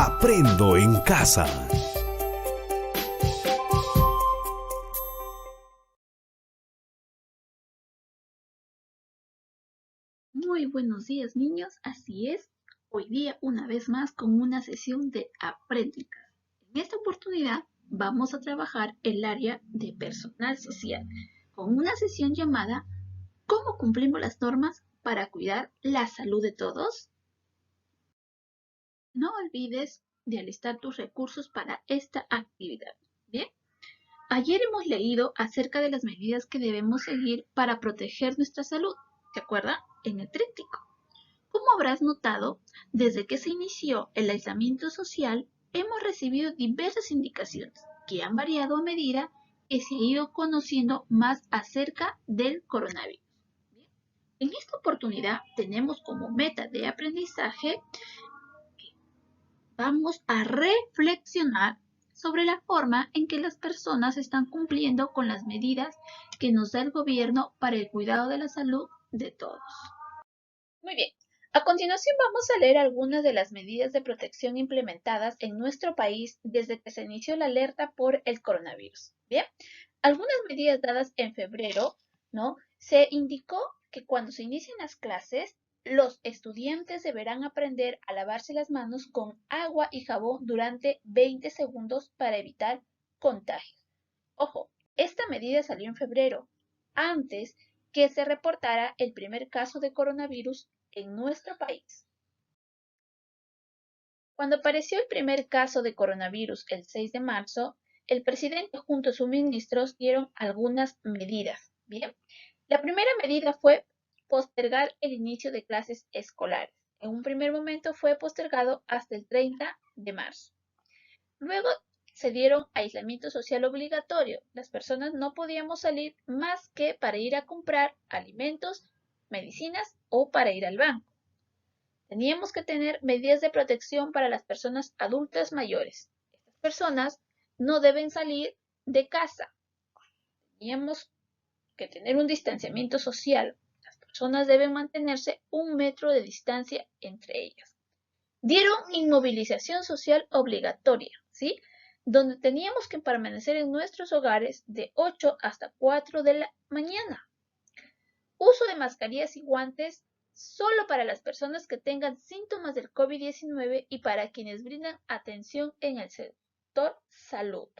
Aprendo en casa. Muy buenos días, niños. Así es, hoy día una vez más con una sesión de Aprende en casa. En esta oportunidad vamos a trabajar el área de personal social con una sesión llamada ¿Cómo cumplimos las normas para cuidar la salud de todos? No olvides de alistar tus recursos para esta actividad. Bien, ayer hemos leído acerca de las medidas que debemos seguir para proteger nuestra salud. ¿Se acuerdan? En el tríptico. Como habrás notado, desde que se inició el aislamiento social, hemos recibido diversas indicaciones que han variado a medida que se ha ido conociendo más acerca del coronavirus. En esta oportunidad tenemos como meta de aprendizaje que vamos a reflexionar sobre la forma en que las personas están cumpliendo con las medidas que nos da el gobierno para el cuidado de la salud de todos. Muy bien. A continuación vamos a leer algunas de las medidas de protección implementadas en nuestro país desde que se inició la alerta por el coronavirus. Bien, algunas medidas dadas en febrero, ¿no? Se indicó que cuando se inician las clases, los estudiantes deberán aprender a lavarse las manos con agua y jabón durante 20 segundos para evitar contagios. Ojo, esta medida salió en febrero, antes que se reportara el primer caso de coronavirus en nuestro país. Cuando apareció el primer caso de coronavirus el 6 de marzo, el presidente junto a sus ministros dieron algunas medidas. Bien, la primera medida fue postergar el inicio de clases escolares. En un primer momento fue postergado hasta el 30 de marzo. Luego se dieron aislamiento social obligatorio. Las personas no podíamos salir más que para ir a comprar alimentos, medicinas o para ir al banco. Teníamos que tener medidas de protección para las personas adultas mayores. Estas personas no deben salir de casa. Teníamos que tener un distanciamiento social. Las personas deben mantenerse 1 metro de distancia entre ellas. Dieron inmovilización social obligatoria, ¿sí? Donde teníamos que permanecer en nuestros hogares de 8 hasta 4 de la mañana. Uso de mascarillas y guantes solo para las personas que tengan síntomas del COVID-19 y para quienes brindan atención en el sector salud.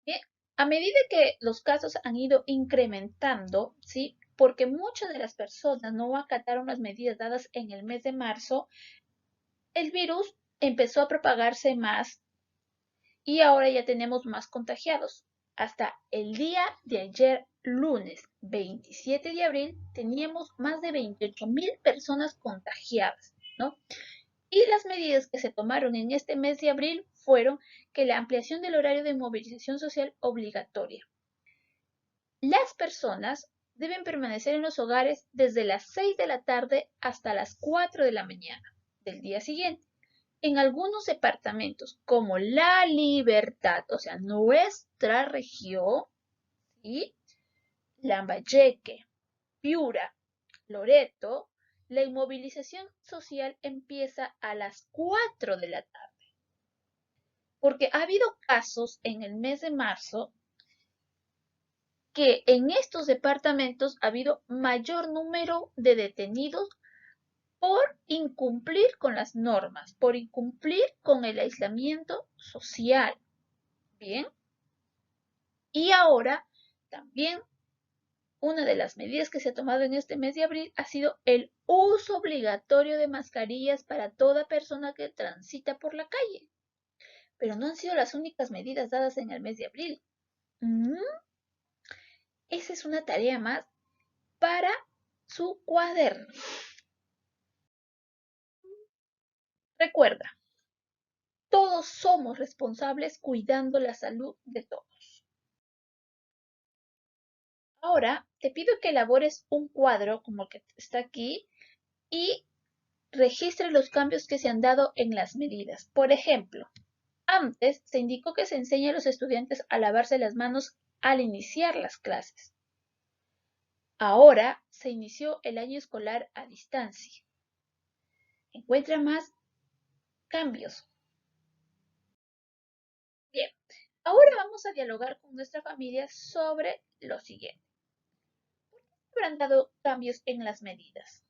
Bien, a medida que los casos han ido incrementando, ¿sí? Porque muchas de las personas no acataron las medidas dadas en el mes de marzo, el virus empezó a propagarse más y ahora ya tenemos más contagiados. Hasta el día de ayer, lunes 27 de abril, teníamos más de 28,000 personas contagiadas, ¿no? Y las medidas que se tomaron en este mes de abril fueron que la ampliación del horario de movilización social obligatoria. Las personas deben permanecer en los hogares desde las 6 de la tarde hasta las 4 de la mañana del día siguiente. En algunos departamentos como La Libertad, o sea, nuestra región, ¿sí? Lambayeque, Piura, Loreto, la inmovilización social empieza a las 4 de la tarde. Porque ha habido casos en el mes de marzo que en estos departamentos ha habido mayor número de detenidos por incumplir con las normas, por incumplir con el aislamiento social. Bien. Y ahora también una de las medidas que se ha tomado en este mes de abril ha sido el uso obligatorio de mascarillas para toda persona que transita por la calle. Pero no han sido las únicas medidas dadas en el mes de abril. Esa es una tarea más para su cuaderno. Recuerda, todos somos responsables cuidando la salud de todos. Ahora te pido que elabores un cuadro como el que está aquí y registre los cambios que se han dado en las medidas. Por ejemplo, antes se indicó que se enseña a los estudiantes a lavarse las manos al iniciar las clases. Ahora se inició el año escolar a distancia. Encuentra más cambios. Bien, ahora vamos a dialogar con nuestra familia sobre lo siguiente. ¿Por qué habrán dado cambios en las medidas?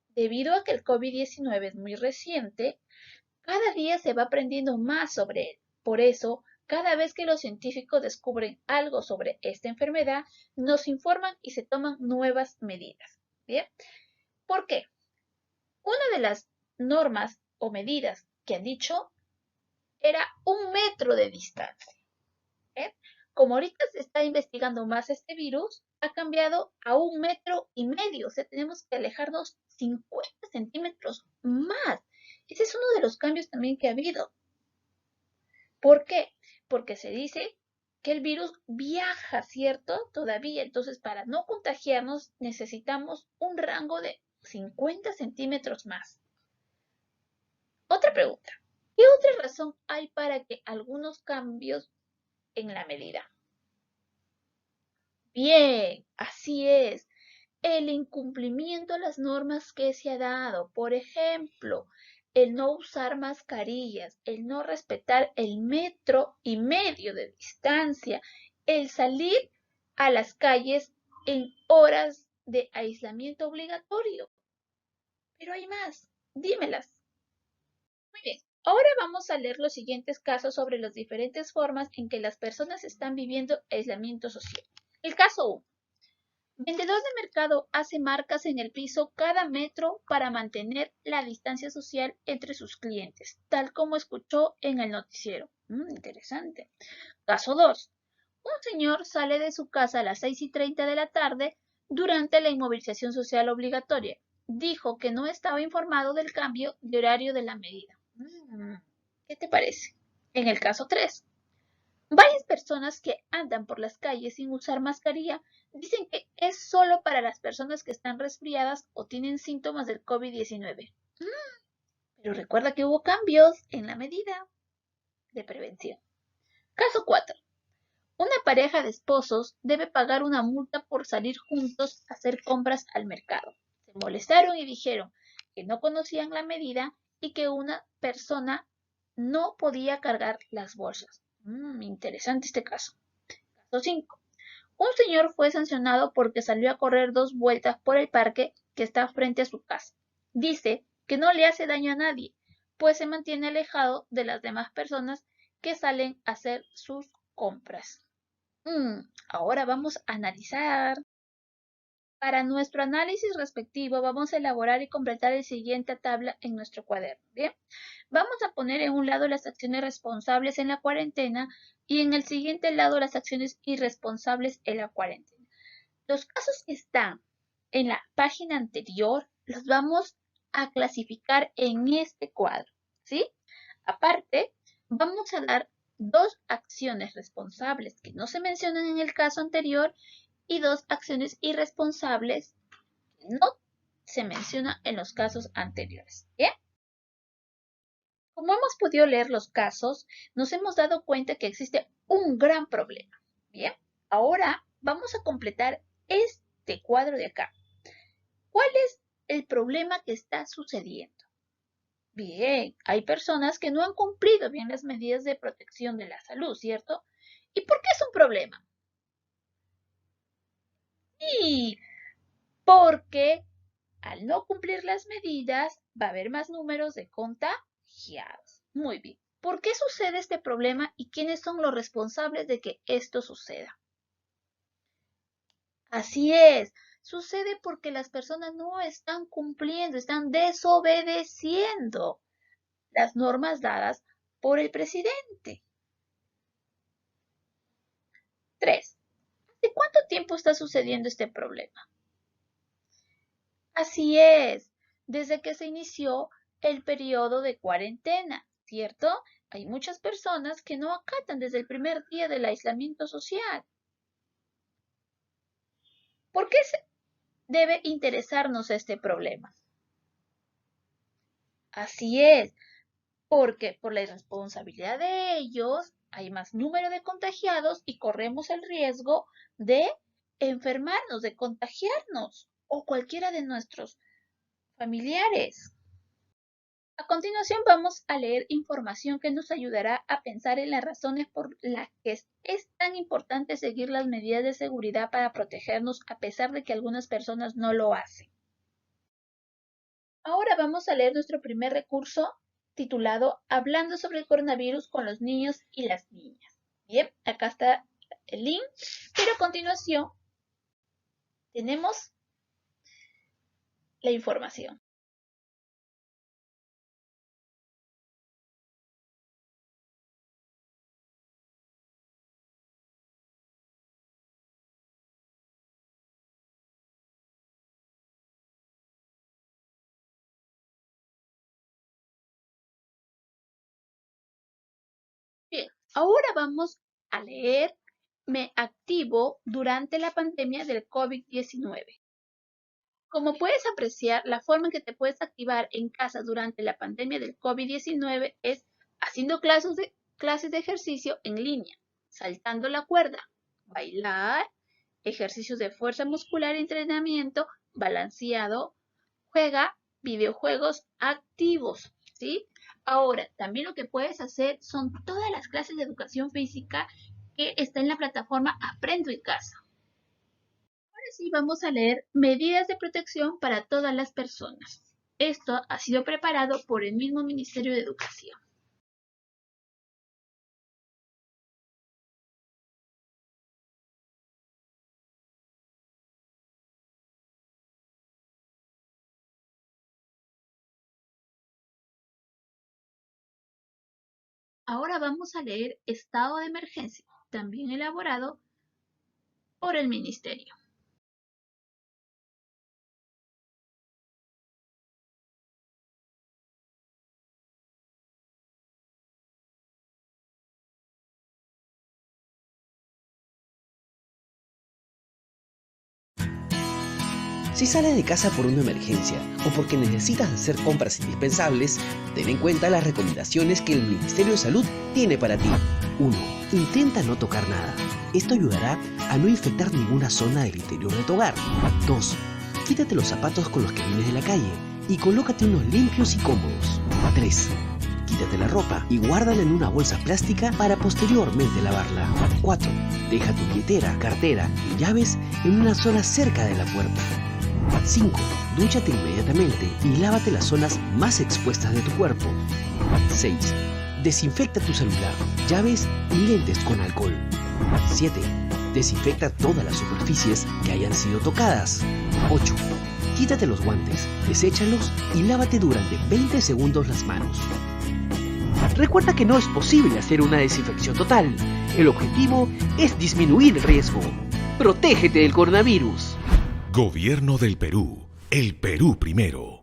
Debido a que el COVID-19 es muy reciente, cada día se va aprendiendo más sobre él. Por eso, cada vez que los científicos descubren algo sobre esta enfermedad, nos informan y se toman nuevas medidas. ¿Bien? ¿Por qué? Una de las normas o medidas que han dicho era 1 metro de distancia. ¿Eh? Como ahorita se está investigando más este virus, ha cambiado a 1,5 metros. O sea, tenemos que alejarnos 50 centímetros más. Ese es uno de los cambios también que ha habido. ¿Por qué? Porque se dice que el virus viaja, ¿cierto? Todavía. Entonces, para no contagiarnos, necesitamos un rango de 50 centímetros más. Otra pregunta. ¿Qué otra razón hay para que algunos cambios en la medida? Bien, así es. El incumplimiento a las normas que se ha dado, por ejemplo, el no usar mascarillas, el no respetar el 1,5 metros de distancia, el salir a las calles en horas de aislamiento obligatorio. Pero hay más, dímelas. Muy bien, ahora vamos a leer los siguientes casos sobre las diferentes formas en que las personas están viviendo aislamiento social. El caso 1. Vendedor de mercado hace marcas en el piso cada metro para mantener la distancia social entre sus clientes, tal como escuchó en el noticiero. Interesante. Caso 2. Un señor sale de su casa a las 6:30 de la tarde durante la inmovilización social obligatoria. Dijo que no estaba informado del cambio de horario de la medida. ¿Qué te parece? En el caso 3. Varias personas que andan por las calles sin usar mascarilla dicen que es solo para las personas que están resfriadas o tienen síntomas del COVID-19. Pero recuerda que hubo cambios en la medida de prevención. Caso 4. Una pareja de esposos debe pagar una multa por salir juntos a hacer compras al mercado. Se molestaron y dijeron que no conocían la medida y que una persona no podía cargar las bolsas. Interesante este caso. Caso 5. Un señor fue sancionado porque salió a correr 2 vueltas por el parque que está frente a su casa. Dice que no le hace daño a nadie, pues se mantiene alejado de las demás personas que salen a hacer sus compras. Ahora vamos a analizar. Para nuestro análisis respectivo vamos a elaborar y completar la siguiente tabla en nuestro cuaderno. Bien, vamos a poner en un lado las acciones responsables en la cuarentena y en el siguiente lado las acciones irresponsables en la cuarentena. Los casos que están en la página anterior los vamos a clasificar en este cuadro, ¿sí? Aparte, vamos a dar 2 acciones responsables que no se mencionan en el caso anterior y 2 acciones irresponsables que no se mencionan en los casos anteriores. ¿Bien? Como hemos podido leer los casos, nos hemos dado cuenta que existe un gran problema. Bien, ahora vamos a completar este cuadro de acá. ¿Cuál es el problema que está sucediendo? Bien, hay personas que no han cumplido bien las medidas de protección de la salud, ¿cierto? ¿Y por qué es un problema? Y porque al no cumplir las medidas va a haber más números de contagiados. Muy bien. ¿Por qué sucede este problema y quiénes son los responsables de que esto suceda? Así es, sucede porque las personas no están cumpliendo, están desobedeciendo las normas dadas por el presidente. 3. ¿Hace cuánto tiempo está sucediendo este problema? Así es, desde que se inició el periodo de cuarentena, ¿cierto? Hay muchas personas que no acatan desde el primer día del aislamiento social. ¿Por qué debe interesarnos este problema? Así es, porque por la irresponsabilidad de ellos hay más número de contagiados y corremos el riesgo de enfermarnos, de contagiarnos o cualquiera de nuestros familiares. A continuación vamos a leer información que nos ayudará a pensar en las razones por las que es tan importante seguir las medidas de seguridad para protegernos a pesar de que algunas personas no lo hacen. Ahora vamos a leer nuestro primer recurso titulado Hablando sobre el coronavirus con los niños y las niñas. Bien, acá está el link, pero a continuación tenemos la información. Bien, ahora vamos a leer Me activo durante la pandemia del COVID-19. Como puedes apreciar, la forma en que te puedes activar en casa durante la pandemia del COVID-19 es haciendo clases de ejercicio en línea, saltando la cuerda, bailar, ejercicios de fuerza muscular, entrenamiento, balanceado, juega videojuegos activos, ¿sí? Ahora, también lo que puedes hacer son todas las clases de educación física que está en la plataforma Aprendo en Casa. Ahora sí vamos a leer medidas de protección para todas las personas. Esto ha sido preparado por el mismo Ministerio de Educación. Ahora vamos a leer estado de emergencia, también elaborado por el Ministerio. Si sales de casa por una emergencia o porque necesitas hacer compras indispensables, ten en cuenta las recomendaciones que el Ministerio de Salud tiene para ti. 1. Intenta no tocar nada. Esto ayudará a no infectar ninguna zona del interior de tu hogar. 2. Quítate los zapatos con los que vienes de la calle y colócate unos limpios y cómodos. 3. Quítate la ropa y guárdala en una bolsa plástica para posteriormente lavarla. 4. Deja tu billetera, cartera y llaves en una zona cerca de la puerta. 5. Dúchate inmediatamente y lávate las zonas más expuestas de tu cuerpo. 6. Desinfecta tu celular, llaves y lentes con alcohol. 7. Desinfecta todas las superficies que hayan sido tocadas. 8. Quítate los guantes, deséchalos y lávate durante 20 segundos las manos. Recuerda que no es posible hacer una desinfección total. El objetivo es disminuir el riesgo. Protégete del coronavirus. Gobierno del Perú. El Perú primero.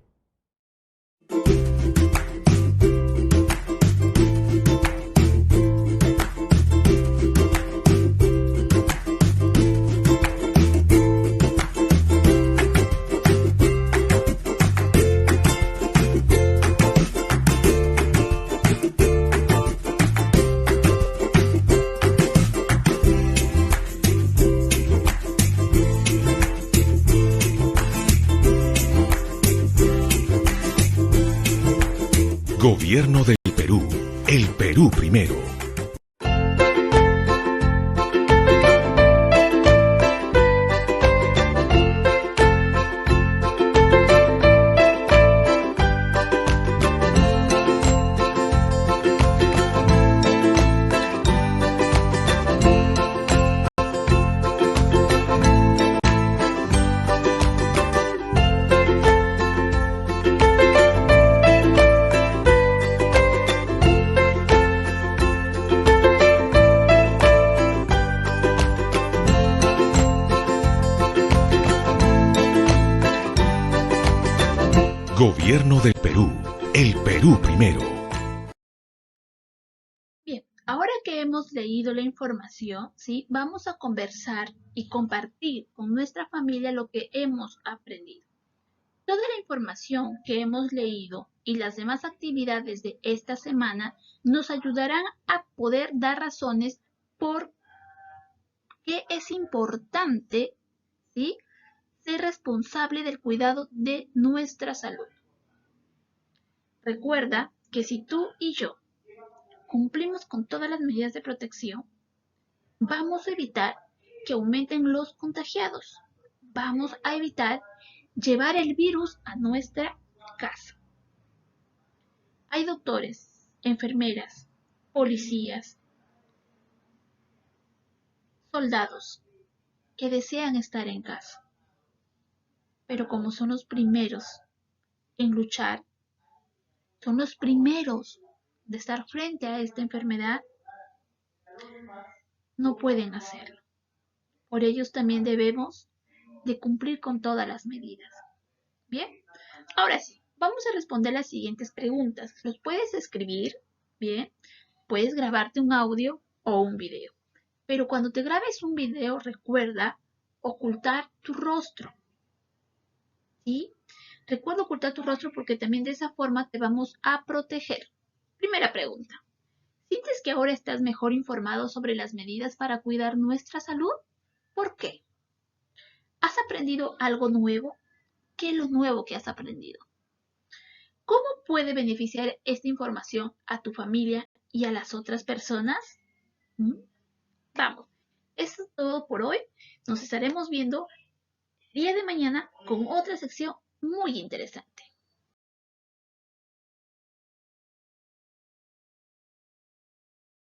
Gobierno del Perú. El Perú primero. Gobierno del Perú. El Perú primero. Bien, ahora que hemos leído la información, ¿sí? Vamos a conversar y compartir con nuestra familia lo que hemos aprendido. Toda la información que hemos leído y las demás actividades de esta semana nos ayudarán a poder dar razones por qué es importante, ¿sí?, ser responsable del cuidado de nuestra salud. recuerda que si tú y yo cumplimos con todas las medidas de protección, vamos a evitar que aumenten los contagiados. Vamos a evitar llevar el virus a nuestra casa. Hay doctores, enfermeras, policías, soldados que desean estar en casa, pero como son los primeros en luchar, son los primeros de estar frente a esta enfermedad, no pueden hacerlo. Por ellos también debemos de cumplir con todas las medidas. Bien, ahora sí, vamos a responder las siguientes preguntas. Los puedes escribir, bien, puedes grabarte un audio o un video. Pero cuando te grabes un video, recuerda ocultar tu rostro. ¿Sí? Recuerda ocultar tu rostro porque también de esa forma te vamos a proteger. Primera pregunta. ¿Sientes que ahora estás mejor informado sobre las medidas para cuidar nuestra salud? ¿Por qué? ¿Has aprendido algo nuevo? ¿Qué es lo nuevo que has aprendido? ¿Cómo puede beneficiar esta información a tu familia y a las otras personas? Vamos, eso es todo por hoy. Nos estaremos viendo el día de mañana con otra sección muy interesante.